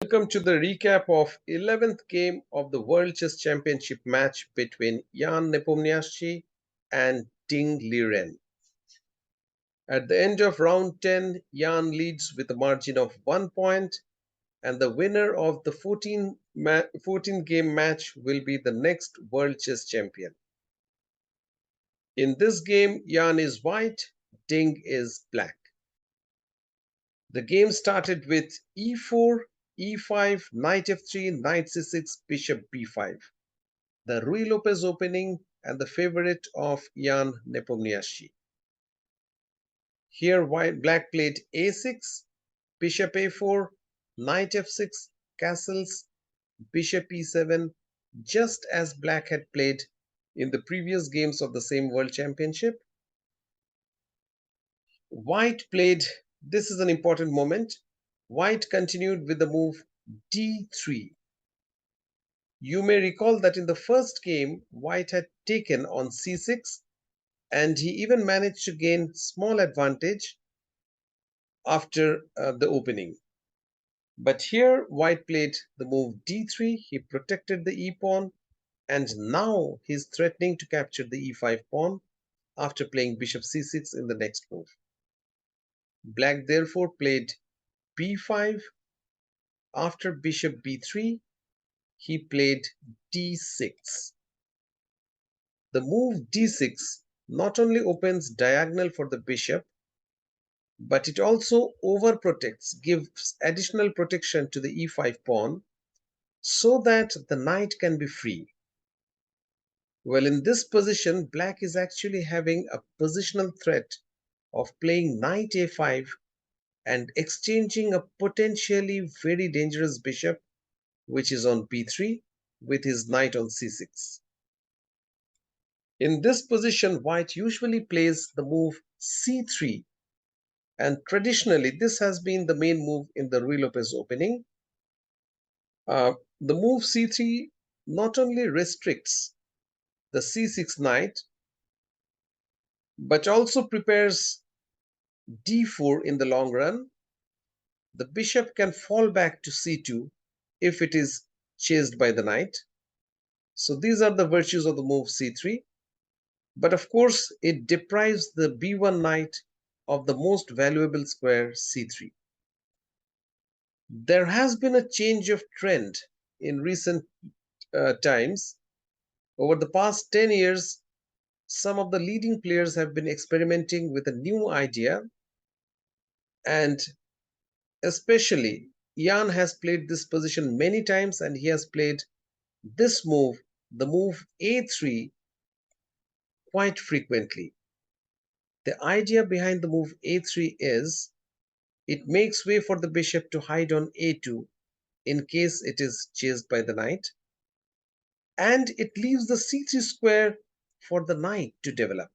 Welcome to the recap of 11th game of the World Chess Championship match between Jan Nepomniachtchi and Ding Liren. At the end of round 10, Jan leads with a margin of 1 point, and the winner of the 14 game match will be the next World Chess Champion. In this game, Jan is white, Ding is black. The game started with e4, e5, knight f3, knight c6, bishop b5. The Ruy Lopez opening and the favorite of Jan Nepomniachtchi. Here black played a6, bishop a4, knight f6, castles, bishop e7, just as black had played in the previous games of the same World Championship. White played, this is an important moment, white continued with the move d3. You may recall that in the first game, white had taken on c6, and he even managed to gain small advantage after the opening. But here, white played the move d3, he protected the e pawn, and now he's threatening to capture the e5 pawn after playing bishop c6 in the next move. Black therefore played b5. After bishop b3, he played d6. The move d6 not only opens diagonal for the bishop, but it also overprotects, gives additional protection to the e5 pawn so that the knight can be free. Well, in this position, black is actually having a positional threat of playing knight a5 and exchanging a potentially very dangerous bishop, which is on b3, with his knight on c6. In this position, white usually plays the move c3, and traditionally this has been the main move in the Ruy Lopez opening. The move c3 not only restricts the c6 knight, but also prepares d4 in the long run. The bishop can fall back to c2 if it is chased by the knight. So these are the virtues of the move c3. But of course, it deprives the b1 knight of the most valuable square c3. There has been a change of trend in recent times. Over the past 10 years, some of the leading players have been experimenting with a new idea, and especially Jan has played this position many times, and he has played this move, the move a3, quite frequently. The idea behind the move a3 is it makes way for the bishop to hide on a2 in case it is chased by the knight, and it leaves the c3 square for the knight to develop.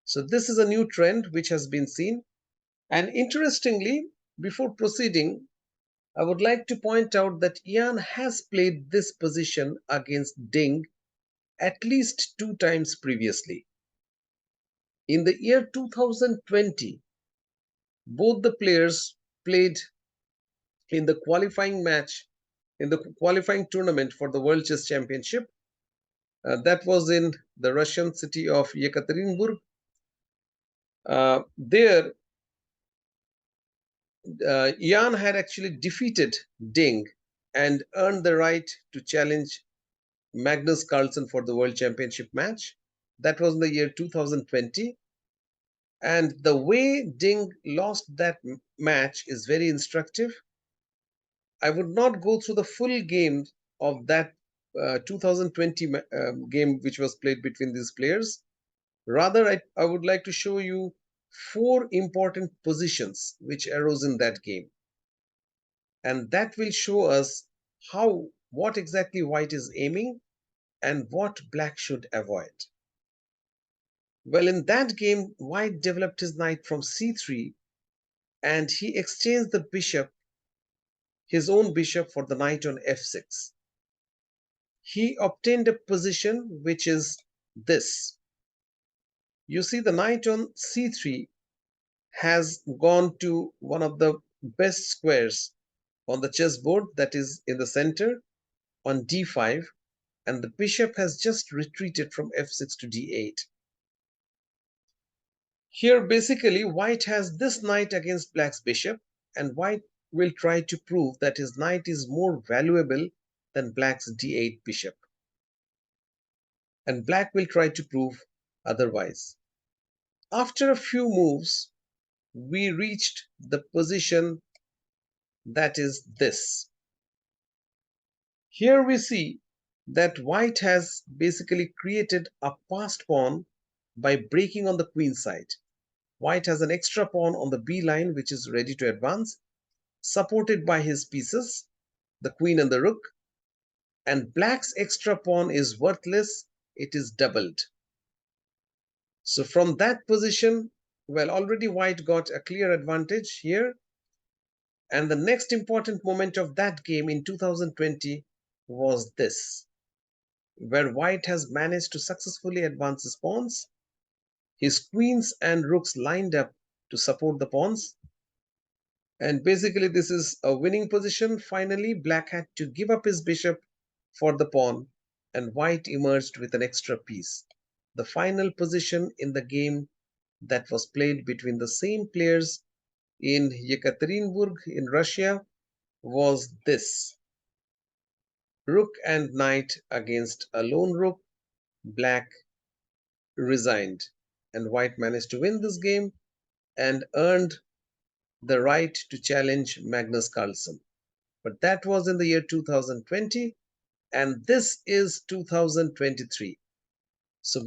So this is a new trend which has been seen. And interestingly, before proceeding, I would like to point out that Jan has played this position against Ding at least 2 times previously. In the year 2020, both the players played in the qualifying match, in the qualifying tournament for the World Chess Championship. That was in the Russian city of Yekaterinburg. There, Jan had actually defeated Ding and earned the right to challenge Magnus Carlsen for the World Championship match. That was in the year 2020. And the way Ding lost that match is very instructive. I would not go through the full game of that 2020 game which was played between these players. Rather, I would like to show you 4 important positions which arose in that game. And that will show us what exactly white is aiming and what black should avoid. Well, in that game, white developed his knight from c3 and he exchanged the bishop, his own bishop, for the knight on f6. He obtained a position which is this. You see, the knight on c3 has gone to one of the best squares on the chessboard, that is in the center, on d5, and the bishop has just retreated from f6 to d8. Here, basically, white has this knight against black's bishop, and white will try to prove that his knight is more valuable than black's d8 bishop. And black will try to prove otherwise. After a few moves, we reached the position that is this. Here we see that white has basically created a passed pawn by breaking on the queen side. White has an extra pawn on the b line which is ready to advance, supported by his pieces, the queen and the rook, and black's extra pawn is worthless, it is doubled. So from that position, well, already white got a clear advantage here. And the next important moment of that game in 2020 was this, where white has managed to successfully advance his pawns. His queens and rooks lined up to support the pawns. And basically, this is a winning position. Finally, black had to give up his bishop for the pawn, and white emerged with an extra piece. The final position in the game that was played between the same players in Yekaterinburg in Russia was this: rook and knight against a lone rook. Black resigned, and white managed to win this game and earned the right to challenge Magnus Carlsen. But that was in the year 2020, and this is 2023. So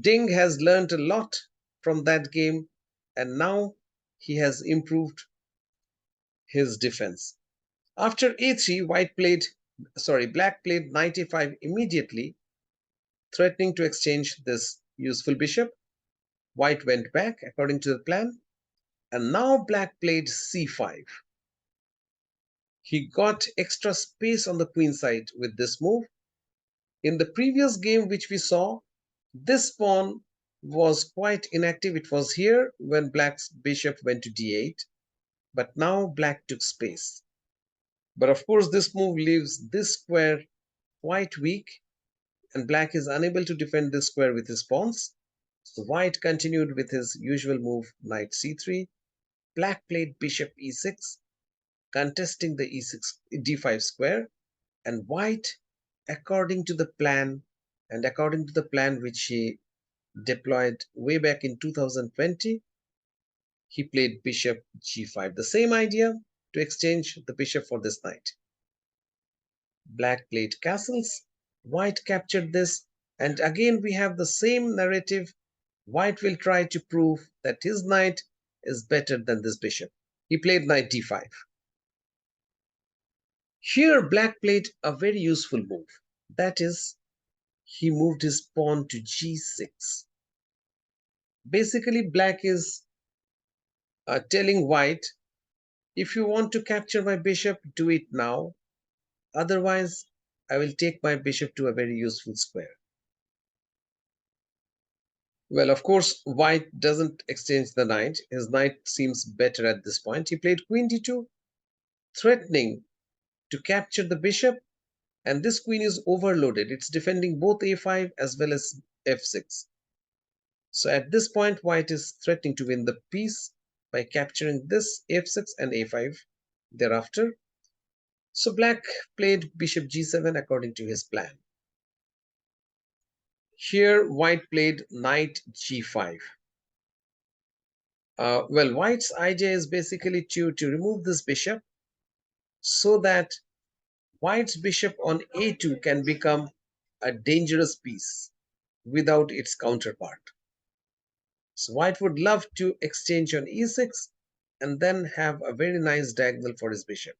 Ding has learned a lot from that game, and now he has improved his defense. After a3, black played knight a5 immediately, threatening to exchange this useful bishop. White went back according to the plan, and now black played c5. He got extra space on the queen side with this move. In the previous game which we saw, this pawn was quite inactive. It was here when black's bishop went to d8, but now black took space. But of course, this move leaves this square quite weak, and black is unable to defend this square with his pawns. So white continued with his usual move, knight c3. Black played bishop e6, contesting the e6 d5 square, and white, according to the plan, and according to the plan which he deployed way back in 2020, he played bishop g5. The same idea, to exchange the bishop for this knight. Black played castles, white captured this, and again we have the same narrative. White will try to prove that his knight is better than this bishop. He played knight d5. Here black played a very useful move. That is, he moved his pawn to g6. Basically, black is telling white, if you want to capture my bishop, do it now. Otherwise, I will take my bishop to a very useful square. Well, of course, white doesn't exchange the knight. His knight seems better at this point. He played queen d2, threatening to capture the bishop, and this queen is overloaded. It's defending both a5 as well as f6. So at this point, white is threatening to win the piece by capturing this f6 and a5 thereafter. So black played bishop g7 according to his plan. Here, white played knight g5. Well, white's idea is basically to remove this bishop so that white's bishop on a2 can become a dangerous piece without its counterpart. So white would love to exchange on e6 and then have a very nice diagonal for his bishop.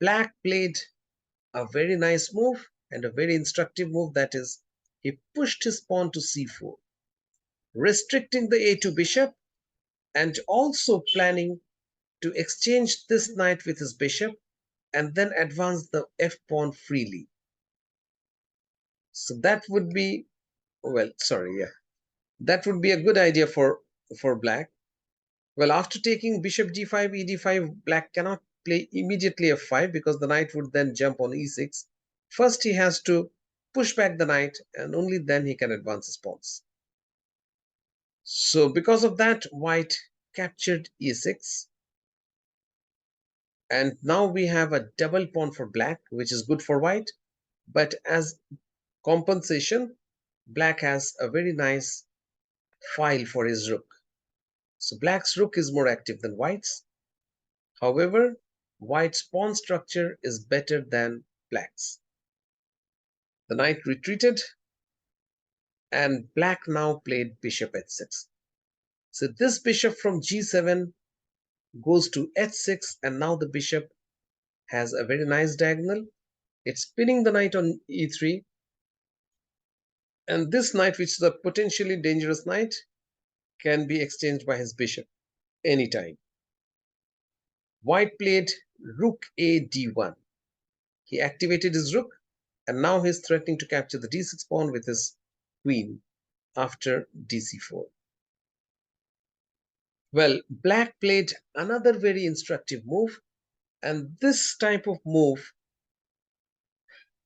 Black played a very nice move and a very instructive move, that is, he pushed his pawn to c4, restricting the a2 bishop and also planning to exchange this knight with his bishop and then advance the f pawn freely. So that would be, well, sorry, yeah, that would be a good idea for black. Well, after taking bishop d5, e d5, black cannot play immediately f5 because the knight would then jump on e6. First, he has to push back the knight and only then he can advance his pawns. So because of that, white captured e6. And now we have a double pawn for black, which is good for white. But as compensation, black has a very nice file for his rook. So black's rook is more active than white's. However, white's pawn structure is better than black's. The knight retreated and black now played bishop h6. So this bishop from g7 goes to h6 and now the bishop has a very nice diagonal. It's pinning the knight on e3. And this knight, which is a potentially dangerous knight, can be exchanged by his bishop anytime. White played rook a d1. He activated his rook and now he's threatening to capture the d6 pawn with his queen after dc4. Well, black played another very instructive move, and this type of move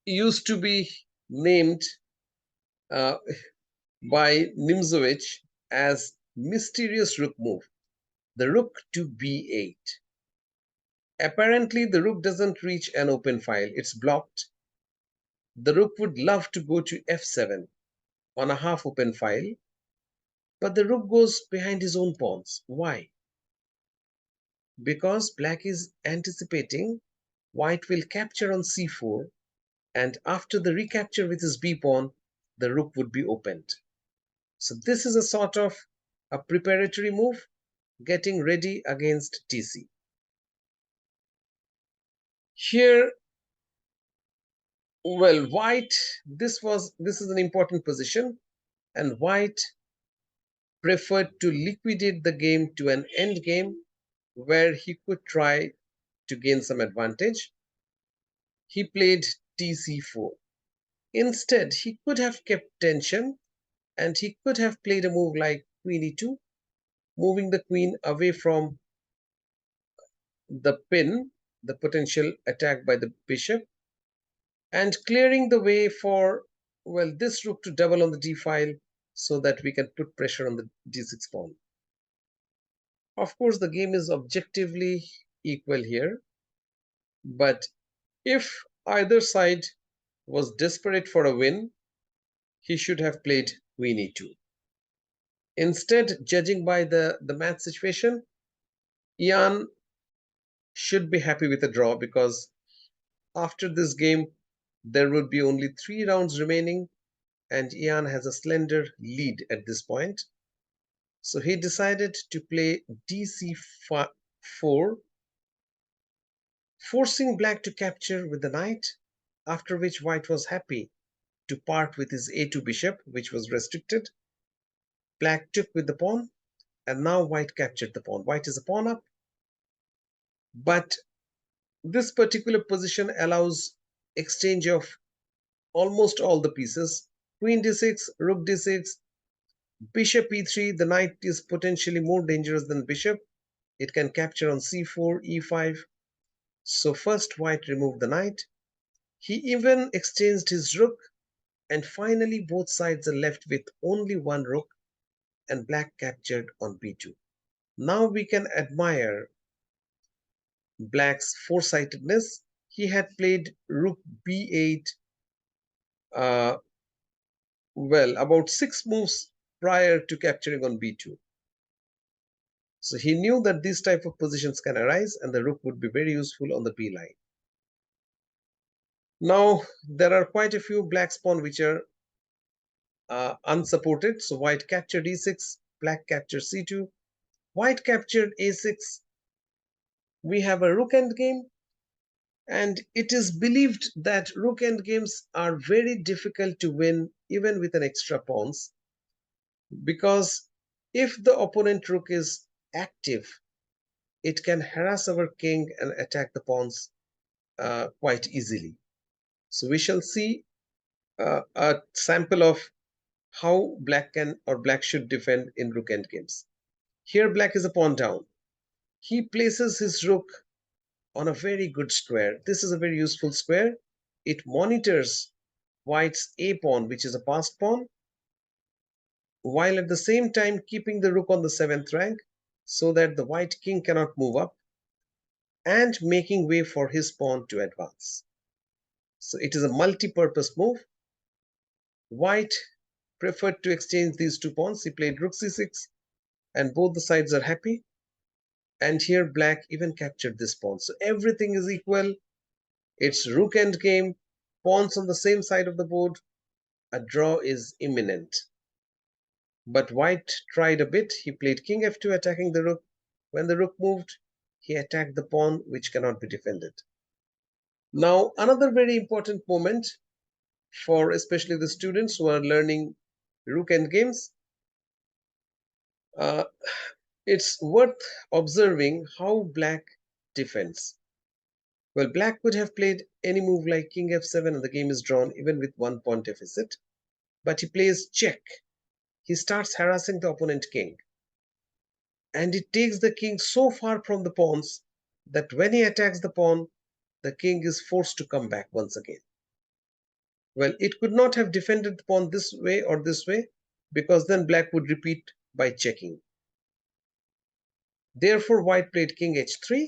used to be named uh, by Nimzowitsch as mysterious rook move, the rook to b8. Apparently, the rook doesn't reach an open file, it's blocked. The rook would love to go to f7 on a half open file, but the rook goes behind his own pawns. Why? Because black is anticipating white will capture on c4, and after the recapture with his b pawn, the rook would be opened. So this is a sort of a preparatory move, getting ready against tc. Here, well, white, this is an important position, and white preferred to liquidate the game to an end game where he could try to gain some advantage. He played tc4. Instead, he could have kept tension and he could have played a move like queen e2, moving the queen away from the pin, the potential attack by the bishop, and clearing the way for, well, this rook to double on the d file so that we can put pressure on the d6 pawn. Of course, the game is objectively equal here, but if either side was desperate for a win, he should have played queen e2. Instead, judging by the match situation, Ian should be happy with a draw because after this game, there will be only 3 rounds remaining and Ian has a slender lead at this point. So he decided to play dc4, forcing black to capture with the knight, after which white was happy to part with his a2 bishop, which was restricted. Black took with the pawn, and now white captured the pawn. White is a pawn up, but this particular position allows exchange of almost all the pieces. Queen d6, rook d6, bishop e3. The knight is potentially more dangerous than bishop. It can capture on c4, e5. So first white removed the knight. He even exchanged his rook, and finally both sides are left with only one rook, and black captured on b2. Now we can admire black's foresightedness. He had played rook b8 uh, well, about 6 moves prior to capturing on b2. So he knew that these type of positions can arise and the rook would be very useful on the b line. Now, there are quite a few black pawn which are unsupported. So white captured e6, black captured c2, white captured a6. We have a rook endgame, and it is believed that rook endgames are very difficult to win even with an extra pawns, because if the opponent rook is active, it can harass our king and attack the pawns quite easily. So we shall see a sample of how black can or black should defend in rook endgames. Here black is a pawn down. He places his rook on a very good square. This is a very useful square. It monitors white's a pawn, which is a passed pawn, while at the same time keeping the rook on the 7th rank so that the white king cannot move up and making way for his pawn to advance. So it is a multi-purpose move. White preferred to exchange these two pawns. He played rook c6 and both the sides are happy. And here black even captured this pawn. So everything is equal. It's rook endgame, pawns on the same side of the board. A draw is imminent. But white tried a bit. He played king f2 attacking the rook. When the rook moved, he attacked the pawn which cannot be defended. Now another very important moment for especially the students who are learning rook endgames. It's worth observing how black defends. Well, black could have played any move like king f7 and the game is drawn even with 1 pawn deficit. But he plays check. He starts harassing the opponent king. And it takes the king so far from the pawns that when he attacks the pawn, the king is forced to come back once again. Well, it could not have defended the pawn this way or this way because then black would repeat by checking. Therefore, white played king h3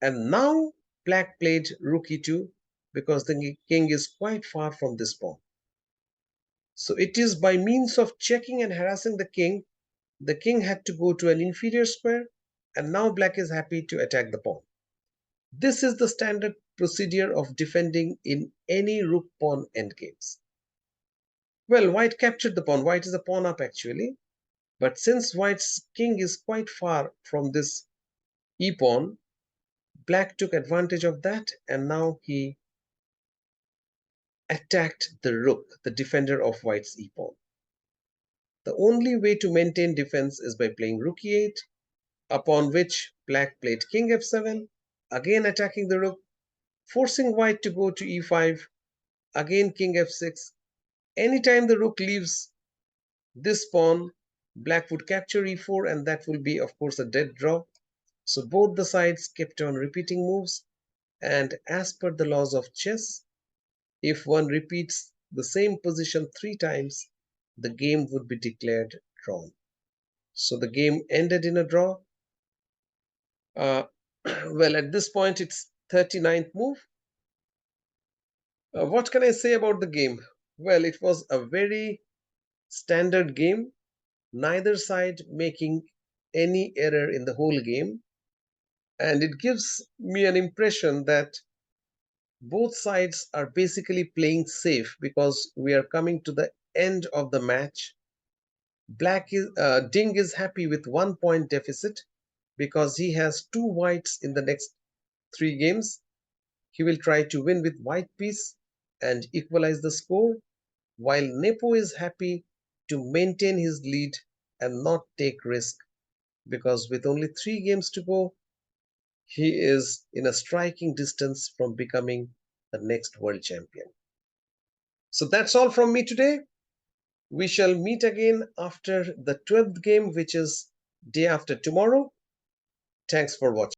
and now black played rook e2 because the king is quite far from this pawn. So it is by means of checking and harassing the king had to go to an inferior square and now black is happy to attack the pawn. This is the standard procedure of defending in any rook pawn endgames. Well, white captured the pawn. White is a pawn up actually. But since white's king is quite far from this e-pawn, black took advantage of that and now he attacked the rook, the defender of white's e-pawn. The only way to maintain defense is by playing rook e8, upon which black played king f7, again attacking the rook, forcing white to go to e5, again king f6. Anytime the rook leaves this pawn, black would capture e4 and that will be of course a dead draw. So both the sides kept on repeating moves, and as per the laws of chess, if one repeats the same position 3 times, the game would be declared drawn. So the game ended in a draw. Well, at this point, it's 39th move. What can I say about the game? Well, it was a very standard game, neither side making any error in the whole game. And it gives me an impression that both sides are basically playing safe because we are coming to the end of the match. Ding is happy with 1 point deficit because he has 2 whites in the next 3 games. He will try to win with white piece and equalize the score, while Nepo is happy to maintain his lead and not take risk because with only 3 games to go, he is in a striking distance from becoming the next world champion. So that's all from me today. We shall meet again after the 12th game, which is day after tomorrow. Thanks for watching.